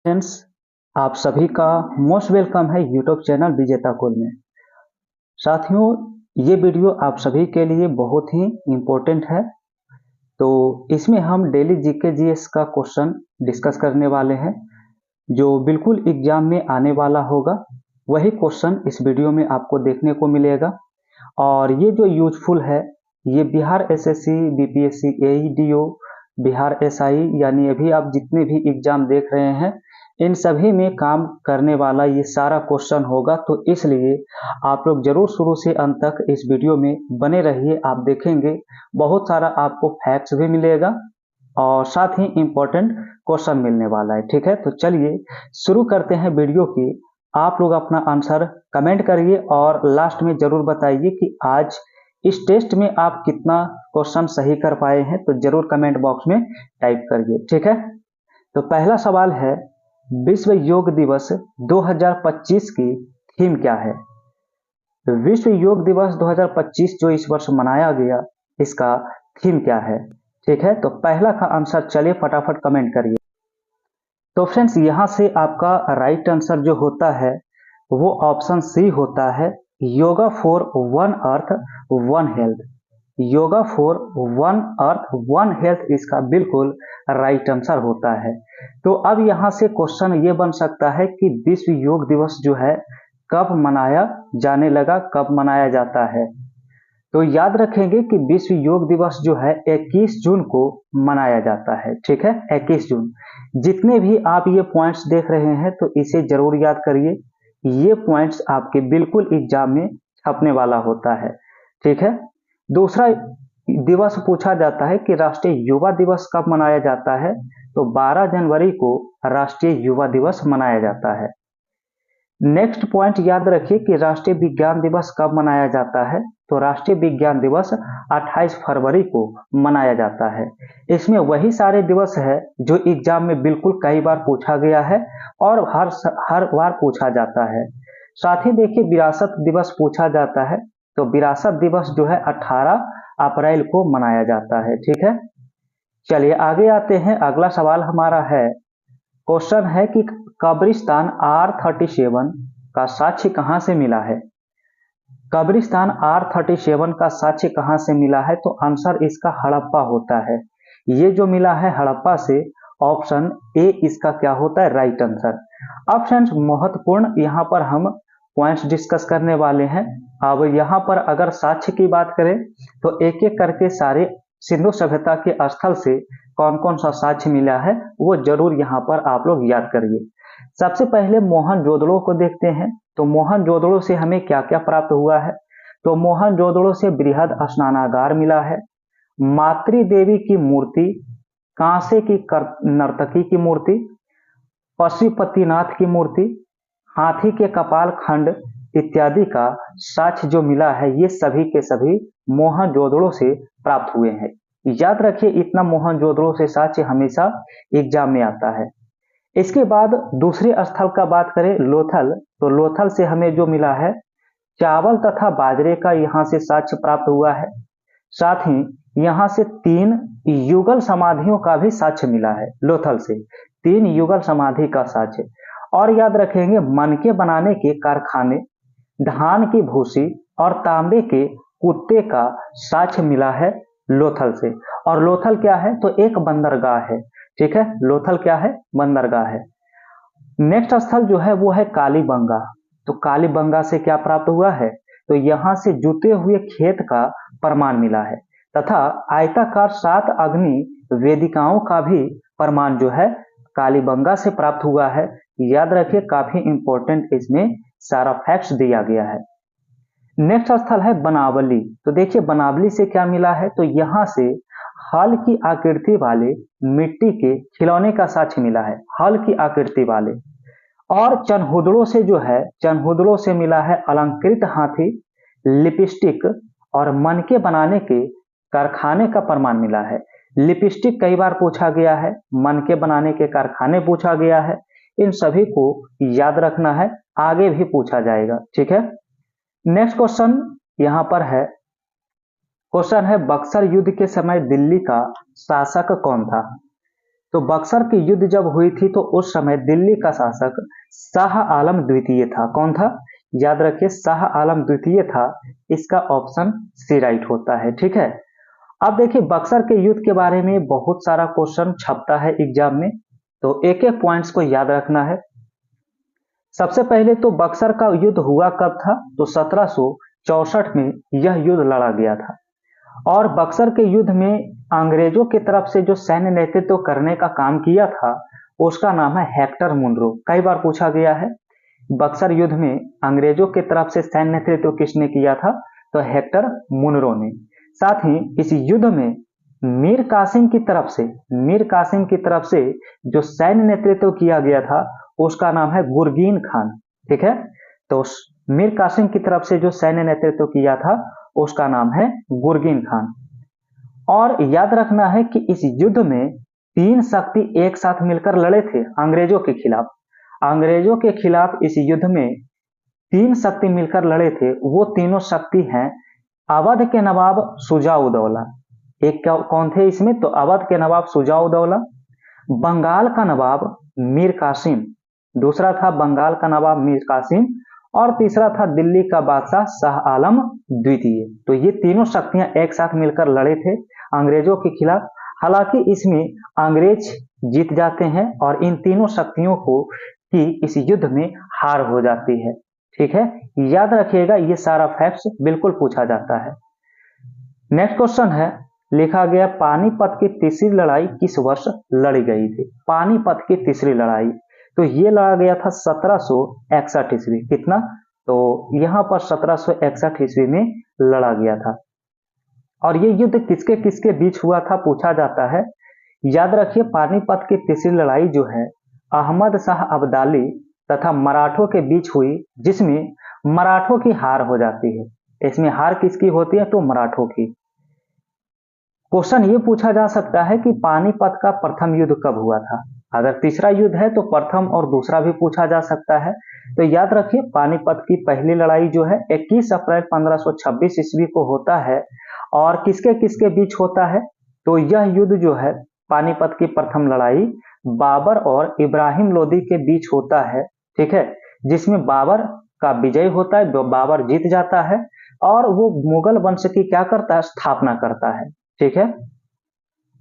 Friends, आप सभी का मोस्ट वेलकम है यूट्यूब चैनल विजेता कुल में। साथियों, ये वीडियो आप सभी के लिए बहुत ही इम्पोर्टेंट है। तो इसमें हम डेली जीके जीएस का क्वेश्चन डिस्कस करने वाले हैं जो बिल्कुल एग्जाम में आने वाला होगा। वही क्वेश्चन इस वीडियो में आपको देखने को मिलेगा और ये जो यूजफुल है, ये Bihar SSC, BPSC, AEDO, Bihar SI यानी अभी आप जितने भी एग्जाम देख रहे हैं इन सभी में काम करने वाला ये सारा क्वेश्चन होगा। तो इसलिए आप लोग जरूर शुरू से अंत तक इस वीडियो में बने रहिए। आप देखेंगे बहुत सारा आपको फैक्ट्स भी मिलेगा और साथ ही इम्पोर्टेंट क्वेश्चन मिलने वाला है। ठीक है, तो चलिए शुरू करते हैं वीडियो की। आप लोग अपना आंसर कमेंट करिए और लास्ट में जरूर बताइए कि आज इस टेस्ट में आप कितना क्वेश्चन सही कर पाए हैं, तो जरूर कमेंट बॉक्स में टाइप करिए। ठीक है, तो पहला सवाल है, विश्व योग दिवस 2025 की थीम क्या है? विश्व योग दिवस 2025 जो इस वर्ष मनाया गया, इसका थीम क्या है? ठीक है, तो पहला का आंसर चलिए फटाफट कमेंट करिए। तो फ्रेंड्स, यहाँ से आपका राइट आंसर जो होता है वो ऑप्शन सी होता है, yoga for one earth one health. Yoga for one earth one health इसका बिल्कुल राइट आंसर होता है। तो अब यहाँ से क्वेश्चन ये बन सकता है कि विश्व योग दिवस जो है कब मनाया जाने लगा, कब मनाया जाता है? तो याद रखेंगे कि विश्व योग दिवस जो है 21 जून को मनाया जाता है। ठीक है, 21 जून। जितने भी आप ये पॉइंट्स देख रहे हैं तो इसे जरूर याद करिए, ये पॉइंट्स आपके बिल्कुल एग्जाम में छपने वाला होता है। ठीक है, दूसरा दिवस पूछा जाता है कि राष्ट्रीय युवा दिवस कब मनाया जाता है? तो 12 जनवरी को राष्ट्रीय युवा दिवस मनाया जाता है। नेक्स्ट पॉइंट याद रखिए कि राष्ट्रीय विज्ञान दिवस कब मनाया जाता है? तो राष्ट्रीय विज्ञान दिवस 28 फरवरी को मनाया जाता है। इसमें वही सारे दिवस है जो एग्जाम में बिल्कुल कई बार पूछा गया है और हर बार पूछा जाता है। साथ ही देखिए, विरासत दिवस पूछा जाता है, तो विरासत दिवस जो है 18 अप्रैल को मनाया जाता है। ठीक है, चलिए आगे आते हैं। अगला सवाल हमारा है, क्वेश्चन है कि कब्रिस्तान R37 का साक्ष्य कहां से मिला है? कब्रिस्तान R37 का साक्ष्य कहां से मिला है? तो आंसर इसका हड़प्पा होता है। ये जो मिला है हड़प्पा से, ऑप्शन ए इसका क्या होता है? Right answer. अब फ्रेंड्स, महत्वपूर्ण यहाँ पर हम पॉइंट्स डिस्कस करने वाले हैं। अब यहाँ पर अगर साक्ष्य की बात करें तो एक एक करके सारे सिंधु सभ्यता के स्थल से कौन कौन सा साक्ष्य मिला है वो जरूर यहाँ पर आप लोग याद करिए। सबसे पहले मोहनजोदड़ो को देखते हैं। तो मोहनजोदड़ो से हमें क्या क्या प्राप्त हुआ है? तो मोहनजोदड़ो से बृहद स्नानागार मिला है, मातृ देवी की मूर्ति, कांसे की नर्तकी की मूर्ति, पशुपतिनाथ की मूर्ति, हाथी के कपाल खंड इत्यादि का साक्ष्य जो मिला है ये सभी के सभी मोहनजोदड़ो से प्राप्त हुए हैं। याद रखिए, इतना मोहनजोदड़ो से साक्ष्य हमेशा एग्जाम में आता है। इसके बाद दूसरे स्थल का बात करें, लोथल, तो लोथल से हमें जो मिला है चावल तथा बाजरे का यहाँ से साक्ष्य प्राप्त हुआ है। साथ ही यहाँ से 3 युगल समाधियों का भी साक्ष्य मिला है। लोथल से 3 युगल समाधि का साक्ष्य। और याद रखेंगे, मनके बनाने के कारखाने, धान की भूसी और तांबे के कुत्ते का साक्ष्य मिला है लोथल से। और लोथल क्या है? तो एक बंदरगाह है। ठीक है, लोथल क्या है? बंदरगाह है। नेक्स्ट स्थल जो है वो है कालीबंगा। तो कालीबंगा से क्या प्राप्त हुआ है? तो यहां से जुते हुए खेत का प्रमाण मिला है तथा आयताकार 7 अग्नि वेदिकाओं का भी प्रमाण जो है कालीबंगा से प्राप्त हुआ है। याद रखिए, काफी इंपॉर्टेंट इसमें सारा फैक्ट्स दिया गया है। नेक्स्ट स्थल है बनावली। तो देखिए, बनावली से क्या मिला है? तो यहाँ से हल की आकृति वाले मिट्टी के खिलौने का साक्ष्य मिला है, हल की आकृति वाले। और चनहुदड़ो से जो है, चनहुदड़ो से मिला है अलंकृत हाथी, लिपस्टिक और मनके बनाने के कारखाने का प्रमाण मिला है। लिपस्टिक कई बार पूछा गया है, मनके बनाने के कारखाने पूछा गया है। इन सभी को याद रखना है, आगे भी पूछा जाएगा। ठीक है, नेक्स्ट क्वेश्चन यहां पर है, क्वेश्चन है बक्सर युद्ध के समय दिल्ली का शासक कौन था? तो बक्सर की युद्ध जब हुई थी तो उस समय दिल्ली का शासक शाह आलम द्वितीय था। कौन था? याद रखिए, शाह आलम द्वितीय था। इसका ऑप्शन सी राइट होता है। ठीक है, अब देखिए बक्सर के युद्ध के बारे में बहुत सारा क्वेश्चन छपता है एग्जाम में, तो एक एक पॉइंट्स को याद रखना है। सबसे पहले तो बक्सर का युद्ध हुआ कब था? तो 1764 में यह युद्ध लड़ा गया था। और बक्सर के युद्ध में अंग्रेजों की तरफ से जो सैन्य नेतृत्व करने का काम किया था उसका नाम है हेक्टर मुनरो। कई बार पूछा गया है, बक्सर युद्ध में अंग्रेजों की तरफ से सैन्य नेतृत्व किसने किया था? तो हेक्टर मुनरो ने। साथ ही इस युद्ध में मीर कासिम की तरफ से जो सैन्य नेतृत्व किया गया था उसका नाम है गुरगीन खान। ठीक है, तो मीर कासिम की तरफ से जो सैन्य नेतृत्व किया था उसका नाम है गुरगीन खान। और याद रखना है कि इस युद्ध में तीन शक्ति एक साथ मिलकर लड़े थे अंग्रेजों के खिलाफ। अंग्रेजों के खिलाफ इस युद्ध में तीन शक्ति मिलकर लड़े थे। वो तीनों शक्ति हैं अवध के नवाब शुजा-उद-दौला, एक कौन थे इसमें? तो अवध के नवाब शुजा-उद-दौला, बंगाल का नवाब मीर कासिम, दूसरा था बंगाल का नवाब मीर कासिम, और तीसरा था दिल्ली का बादशाह शाह आलम द्वितीय। तो ये तीनों शक्तियां एक साथ मिलकर लड़े थे अंग्रेजों के खिलाफ। हालांकि इसमें अंग्रेज जीत जाते हैं और इन तीनों शक्तियों को की इस युद्ध में हार हो जाती है। ठीक है, याद रखिएगा, ये सारा फैक्ट्स बिल्कुल पूछा जाता है। नेक्स्ट क्वेश्चन है, लिखा गया पानीपत की तीसरी लड़ाई किस वर्ष लड़ी गई थी? पानीपत की तीसरी लड़ाई तो ये लड़ा गया था 1761 ईस्वी। कितना? तो यहाँ पर 1761 ईस्वी में लड़ा गया था। और ये युद्ध किसके किसके बीच हुआ था पूछा जाता है। याद रखिए, पानीपत की तीसरी लड़ाई जो है अहमद शाह अब्दाली तथा मराठों के बीच हुई, जिसमें मराठों की हार हो जाती है। इसमें हार किसकी होती है? तो मराठों की। क्वेश्चन ये पूछा जा सकता है कि पानीपत का प्रथम युद्ध कब हुआ था? अगर तीसरा युद्ध है तो प्रथम और दूसरा भी पूछा जा सकता है। तो याद रखिए, पानीपत की पहली लड़ाई जो है 21 अप्रैल 1526 ईस्वी को होता है। और किसके किसके बीच होता है? तो यह युद्ध जो है पानीपत की प्रथम लड़ाई बाबर और इब्राहिम लोदी के बीच होता है। ठीक है, जिसमें बाबर का विजय होता है, बाबर जीत जाता है और वो मुगल वंश की क्या करता है? स्थापना करता है। ठीक है,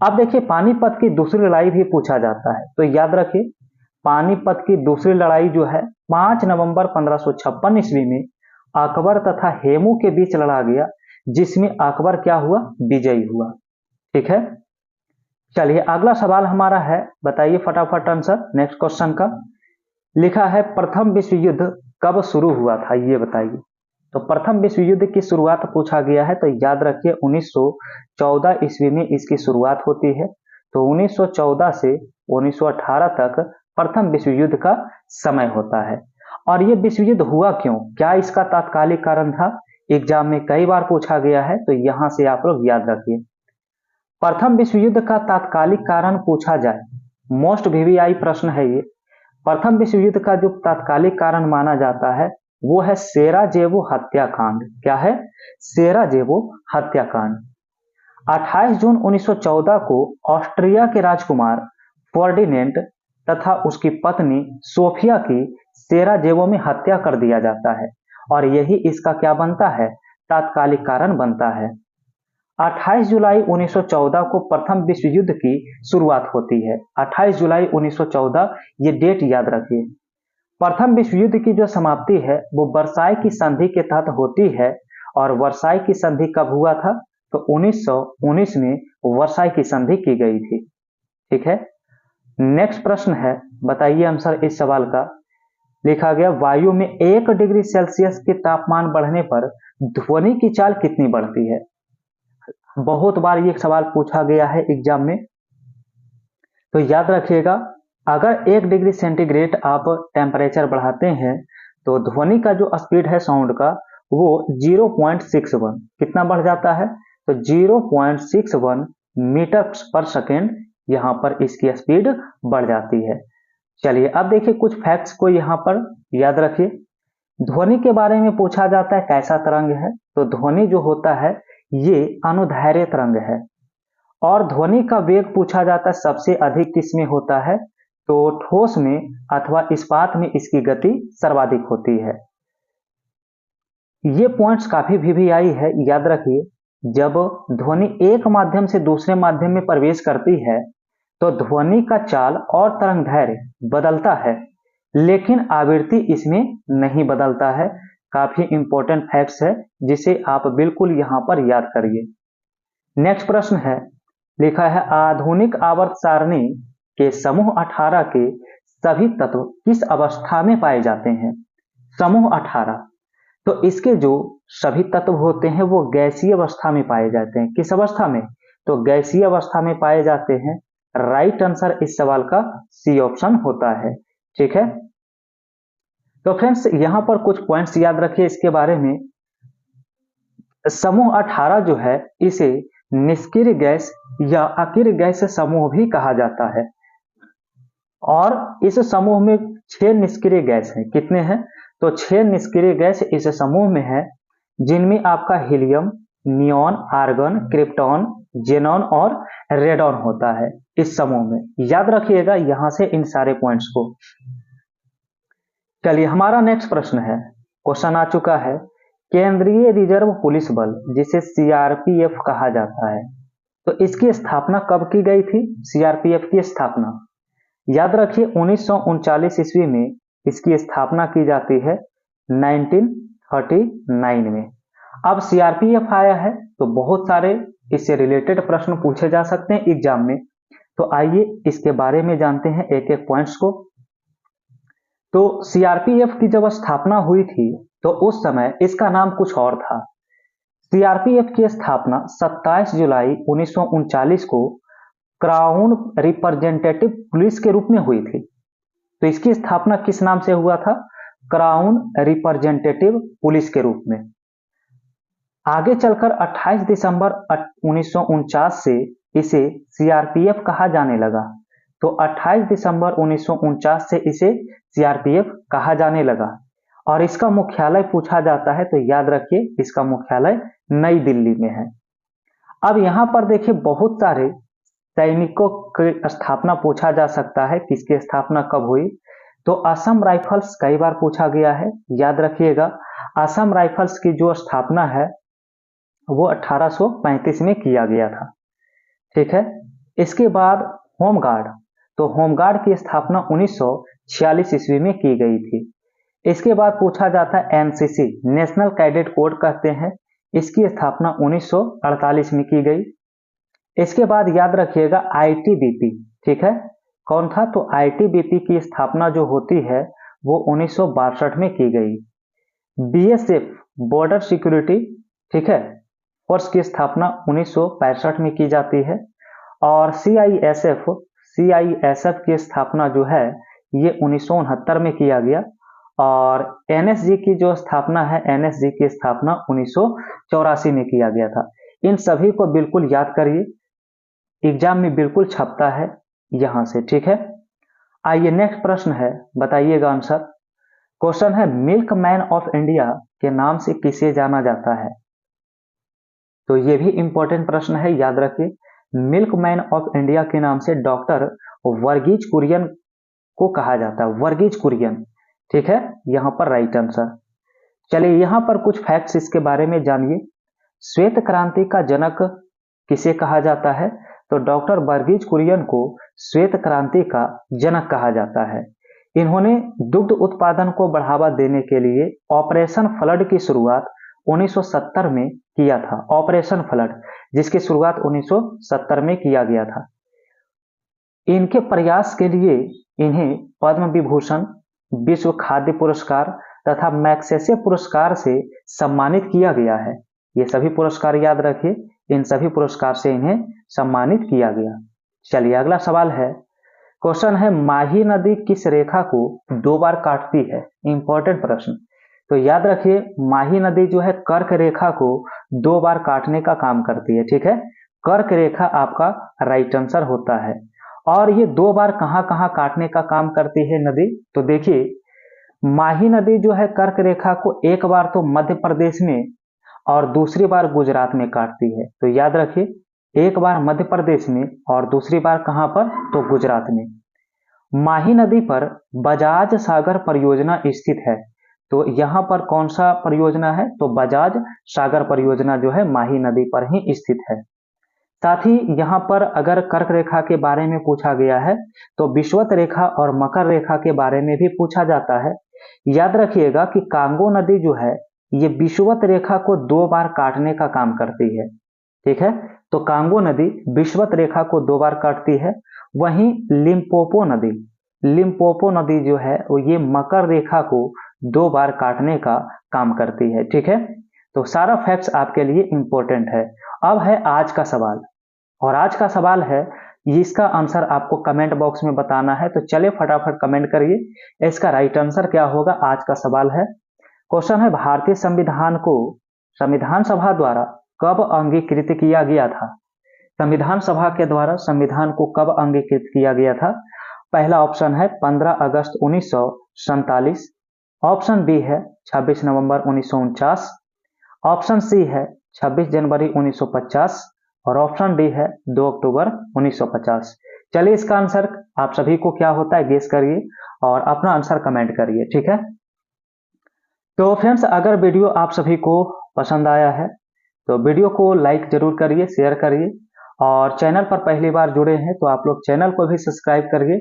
अब देखिए पानीपत की दूसरी लड़ाई भी पूछा जाता है। तो याद रखिए, पानीपत की दूसरी लड़ाई जो है 5 नवंबर 1556 ईस्वी में अकबर तथा हेमू के बीच लड़ा गया, जिसमें अकबर क्या हुआ? विजयी हुआ। ठीक है, चलिए अगला सवाल हमारा है, बताइए फटाफट आंसर नेक्स्ट क्वेश्चन का। लिखा है प्रथम विश्व युद्ध कब शुरू हुआ था, ये बताइए। तो प्रथम विश्व युद्ध की शुरुआत पूछा गया है। तो याद रखिए 1914 ईस्वी में इसकी शुरुआत होती है। तो 1914 से 1918 तक प्रथम विश्व युद्ध का समय होता है। और ये विश्व युद्ध हुआ क्यों? क्या इसका तात्कालिक कारण था? एग्जाम में कई बार पूछा गया है, तो यहां से आप लोग याद रखिए। प्रथम विश्व युद्ध का तात्कालिक कारण पूछा जाए, मोस्ट वीवीआई प्रश्न है ये। प्रथम विश्व युद्ध का जो तात्कालिक कारण माना जाता है वो है सेराजेवो हत्याकांड। क्या है? सेराजेवो हत्याकांड। 28 जून 1914 को ऑस्ट्रिया के राजकुमार फर्डिनेंड तथा उसकी पत्नी सोफिया की सेराजेवो में हत्या कर दिया जाता है और यही इसका क्या बनता है? तात्कालिक कारण बनता है। 28 जुलाई 1914 को प्रथम विश्व युद्ध की शुरुआत होती है। 28 जुलाई 1914, ये डेट याद रखिए। प्रथम विश्व युद्ध की जो समाप्ति है वो वर्साई की संधि के तहत होती है। और वर्साई की संधि कब हुआ था? तो 1919 में वर्साई की संधि की गई थी। ठीक है, नेक्स्ट प्रश्न है, बताइए आंसर इस सवाल का। लिखा गया वायु में 1 डिग्री सेल्सियस के तापमान बढ़ने पर ध्वनि की चाल कितनी बढ़ती है? बहुत बार ये सवाल पूछा गया है एग्जाम में। तो याद रखिएगा, अगर 1 डिग्री सेंटीग्रेड आप टेम्परेचर बढ़ाते हैं तो ध्वनि का जो स्पीड है साउंड का वो 0.61 कितना बढ़ जाता है? तो 0.61 मीटर पर सेकेंड यहाँ पर इसकी स्पीड बढ़ जाती है। चलिए अब देखिए कुछ फैक्ट्स को यहाँ पर याद रखिए। ध्वनि के बारे में पूछा जाता है कैसा तरंग है? तो ध्वनि जो होता है ये अनुदैर्घ्य तरंग है। और ध्वनि का वेग पूछा जाता है सबसे अधिक किसमें होता है, तो ठोस में अथवा इस्पात में इसकी गति सर्वाधिक होती है। ये पॉइंट्स काफी वीवीआई है, याद रखिए। जब ध्वनि एक माध्यम से दूसरे माध्यम में प्रवेश करती है तो ध्वनि का चाल और तरंग दैर्घ्य बदलता है, लेकिन आवृत्ति इसमें नहीं बदलता है। काफी इंपॉर्टेंट फैक्ट्स है जिसे आप बिल्कुल यहां पर याद करिए। नेक्स्ट प्रश्न है, लिखा है आधुनिक आवर्त सारणी के समूह 18 के सभी तत्व किस अवस्था में पाए जाते हैं। समूह 18, तो इसके जो सभी तत्व होते हैं वो गैसीय अवस्था में पाए जाते हैं। किस अवस्था में, तो गैसीय अवस्था में पाए जाते हैं। राइट आंसर इस सवाल का सी ऑप्शन होता है। ठीक है, तो फ्रेंड्स यहां पर कुछ पॉइंट्स याद रखिए इसके बारे में। समूह 18 जो है इसे निष्क्रिय गैस या अक्रिय गैस समूह भी कहा जाता है, और इस समूह में 6 निष्क्रिय गैस हैं। कितने हैं, तो 6 निष्क्रिय गैस इस समूह में है, जिनमें आपका helium, neon, argon, krypton, xenon और रेडॉन होता है इस समूह में। याद रखिएगा यहां से इन सारे पॉइंट्स को। चलिए हमारा नेक्स्ट प्रश्न है, क्वेश्चन आ चुका है, केंद्रीय रिजर्व पुलिस बल जिसे सीआरपीएफ कहा जाता है, तो इसकी स्थापना कब की गई थी। सीआरपीएफ की स्थापना याद रखिए 1939 ईस्वी में इसकी स्थापना की जाती है 1939 में। अब सीआरपीएफ आया है तो बहुत सारे इससे रिलेटेड प्रश्न पूछे जा सकते हैं एग्जाम में, तो आइए इसके बारे में जानते हैं एक एक पॉइंट्स को। तो सीआरपीएफ की जब स्थापना हुई थी तो उस समय इसका नाम कुछ और था। सीआरपीएफ की स्थापना 27 जुलाई 1939 को क्राउन रिप्रेजेंटेटिव पुलिस के रूप में हुई थी। तो इसकी स्थापना किस नाम से हुआ था, क्राउन रिप्रेजेंटेटिव पुलिस के रूप में। आगे चलकर 28 दिसंबर 1949 से इसे सीआरपीएफ कहा जाने लगा। तो 28 दिसंबर 1949 से इसे सीआरपीएफ कहा जाने लगा, और इसका मुख्यालय पूछा जाता है तो याद रखिए इसका मुख्यालय नई दिल्ली में है। अब यहां पर देखिए बहुत सारे सैनिकों की स्थापना पूछा जा सकता है, किसकी स्थापना कब हुई, तो असम राइफल्स कई बार पूछा गया है। याद रखिएगा असम राइफल्स की जो स्थापना है वो 1835 में किया गया था। ठीक है, इसके बाद होमगार्ड, तो होमगार्ड की स्थापना 1946 ईस्वी में की गई थी। इसके बाद पूछा जाता है एनसीसी, नेशनल कैडेट कोर कहते हैं, इसकी स्थापना 1948 में की गई। इसके बाद याद रखिएगा आईटीबीपी, ठीक है, कौन था, तो आईटीबीपी की स्थापना जो होती है वो 1962 में की गई। बीएसएफ बॉर्डर सिक्योरिटी, ठीक है, फोर्स की स्थापना 1965 में की जाती है। और सीआईएसएफ की स्थापना जो है ये 1969 में किया गया। और एनएसजी की जो स्थापना है, एनएसजी की स्थापना 1984 में किया गया था। इन सभी को बिल्कुल याद करिए, एग्जाम में बिल्कुल छपता है यहां से। ठीक है, आइए नेक्स्ट प्रश्न है, बताइएगा आंसर। क्वेश्चन है मिल्क मैन ऑफ इंडिया के नाम से किसे जाना जाता है, तो ये भी इंपॉर्टेंट प्रश्न है, याद रखिए। मिल्क मैन ऑफ इंडिया के नाम से डॉक्टर वर्गीज कुरियन को कहा जाता है, वर्गीज कुरियन। ठीक है, यहां पर राइट आंसर। चलिए यहां पर कुछ फैक्ट्स इसके बारे में जानिए। श्वेत क्रांति का जनक किसे कहा जाता है, तो डॉक्टर वर्गीज कुरियन को श्वेत क्रांति का जनक कहा जाता है। इन्होंने दुग्ध उत्पादन को बढ़ावा देने के लिए ऑपरेशन फ्लड की शुरुआत 1970 में किया था। ऑपरेशन फ्लड जिसकी शुरुआत 1970 में किया गया था। इनके प्रयास के लिए इन्हें पद्म विभूषण, विश्व खाद्य पुरस्कार तथा मैग्सेसे पुरस्कार से सम्मानित किया गया है। ये सभी पुरस्कार याद रखिए, इन सभी पुरस्कार से इन्हें सम्मानित किया गया। चलिए अगला सवाल है, क्वेश्चन है माही नदी किस रेखा को 2 बार काटती है, इंपॉर्टेंट प्रश्न। तो याद रखिए माही नदी जो है कर्क रेखा को 2 बार काटने का काम करती है। ठीक है, कर्क रेखा आपका राइट आंसर होता है। और ये 2 बार कहां कहां काटने का काम करती है नदी, तो देखिए माही नदी जो है कर्क रेखा को एक बार तो मध्य प्रदेश में और दूसरी बार गुजरात में काटती है। तो याद रखिए एक बार मध्य प्रदेश में और दूसरी बार कहां पर, तो गुजरात में। माही नदी पर बजाज सागर परियोजना स्थित है, तो यहां पर कौन सा परियोजना है, तो बजाज सागर परियोजना जो है माही नदी पर ही स्थित है। साथ ही यहाँ पर अगर कर्क रेखा के बारे में पूछा गया है तो विषुवत रेखा और मकर रेखा के बारे में भी पूछा जाता है। याद रखिएगा कि कांगो नदी जो है ये विषुवत रेखा को 2 बार काटने का काम करती है। ठीक है, तो कांगो नदी विषुवत रेखा को 2 बार काटती है। वहीं लिम्पोपो नदी जो है वो ये मकर रेखा को 2 बार काटने का काम करती है। ठीक है, तो सारा फैक्ट्स आपके लिए इंपॉर्टेंट है। अब है आज का सवाल, और आज का सवाल है इसका आंसर आपको कमेंट बॉक्स में बताना है, तो चलिए फटाफट कमेंट करिए इसका राइट आंसर क्या होगा। आज का सवाल है, क्वेश्चन है भारतीय संविधान को संविधान सभा द्वारा कब अंगीकृत किया गया था। संविधान सभा के द्वारा संविधान को कब अंगीकृत किया गया था। पहला ऑप्शन है 15 अगस्त 1947, ऑप्शन बी है 26 नवंबर 1949, ऑप्शन सी है 26 जनवरी 1950 और ऑप्शन डी है 2 अक्टूबर 1950। चलिए इसका आंसर आप सभी को क्या होता है गेस करिए और अपना आंसर कमेंट करिए। ठीक है, तो फ्रेंड्स अगर वीडियो आप सभी को पसंद आया है तो वीडियो को लाइक जरूर करिए, शेयर करिए, और चैनल पर पहली बार जुड़े हैं तो आप लोग चैनल को भी सब्सक्राइब करिए